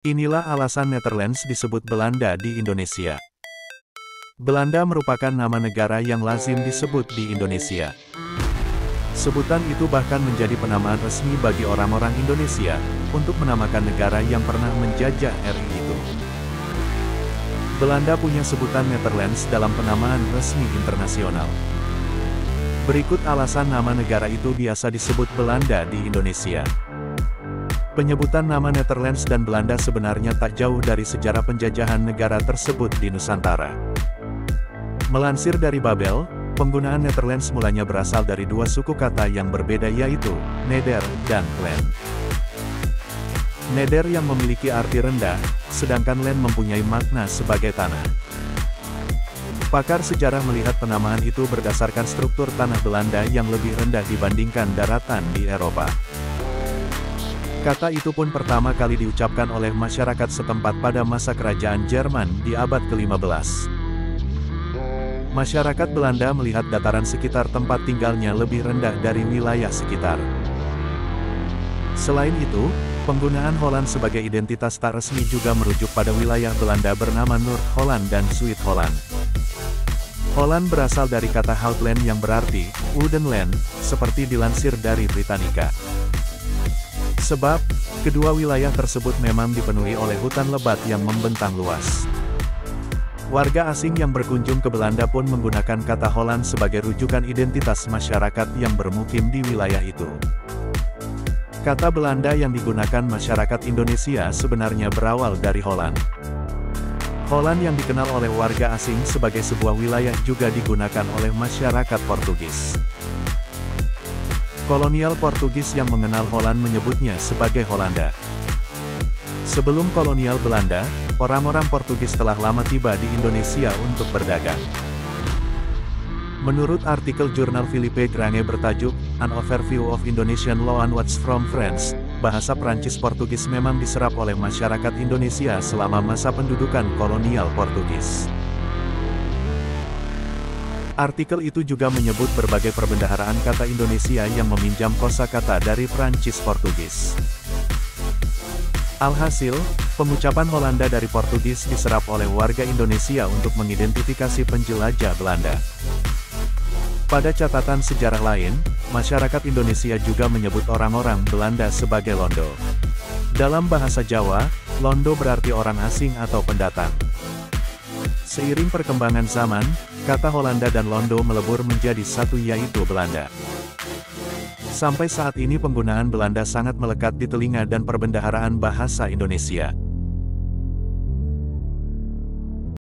Inilah alasan Netherlands disebut Belanda di Indonesia. Belanda merupakan nama negara yang lazim disebut di Indonesia. Sebutan itu bahkan menjadi penamaan resmi bagi orang-orang Indonesia, untuk menamakan negara yang pernah menjajah RI itu. Belanda punya sebutan Netherlands dalam penamaan resmi internasional. Berikut alasan nama negara itu biasa disebut Belanda di Indonesia. Penyebutan nama Netherlands dan Belanda sebenarnya tak jauh dari sejarah penjajahan negara tersebut di Nusantara. Melansir dari Babel, penggunaan Netherlands mulanya berasal dari dua suku kata yang berbeda yaitu, Neder dan Land. Neder yang memiliki arti rendah, sedangkan Land mempunyai makna sebagai tanah. Pakar sejarah melihat penamaan itu berdasarkan struktur tanah Belanda yang lebih rendah dibandingkan daratan di Eropa. Kata itu pun pertama kali diucapkan oleh masyarakat setempat pada masa kerajaan Jerman di abad ke-15. Masyarakat Belanda melihat dataran sekitar tempat tinggalnya lebih rendah dari wilayah sekitar. Selain itu, penggunaan Holland sebagai identitas tak resmi juga merujuk pada wilayah Belanda bernama Noord-Holland dan Zuid-Holland. Holland berasal dari kata Houtland yang berarti wooden land, seperti dilansir dari Britannica. Sebab, kedua wilayah tersebut memang dipenuhi oleh hutan lebat yang membentang luas. Warga asing yang berkunjung ke Belanda pun menggunakan kata Holland sebagai rujukan identitas masyarakat yang bermukim di wilayah itu. Kata Belanda yang digunakan masyarakat Indonesia sebenarnya berawal dari Holland. Holland yang dikenal oleh warga asing sebagai sebuah wilayah juga digunakan oleh masyarakat Portugis. Kolonial Portugis yang mengenal Holland menyebutnya sebagai Hollanda. Sebelum kolonial Belanda, orang-orang Portugis telah lama tiba di Indonesia untuk berdagang. Menurut artikel jurnal Philippe Grange bertajuk, An Overview of Indonesian Law and What's from France, bahasa Prancis Portugis memang diserap oleh masyarakat Indonesia selama masa pendudukan kolonial Portugis. Artikel itu juga menyebut berbagai perbendaharaan kata Indonesia yang meminjam kosakata dari Prancis Portugis. Alhasil, pengucapan Hollanda dari Portugis diserap oleh warga Indonesia untuk mengidentifikasi penjelajah Belanda. Pada catatan sejarah lain, masyarakat Indonesia juga menyebut orang-orang Belanda sebagai Londo. Dalam bahasa Jawa, Londo berarti orang asing atau pendatang. Seiring perkembangan zaman, kata Hollanda dan Londo melebur menjadi satu yaitu Belanda. Sampai saat ini penggunaan Belanda sangat melekat di telinga dan perbendaharaan bahasa Indonesia.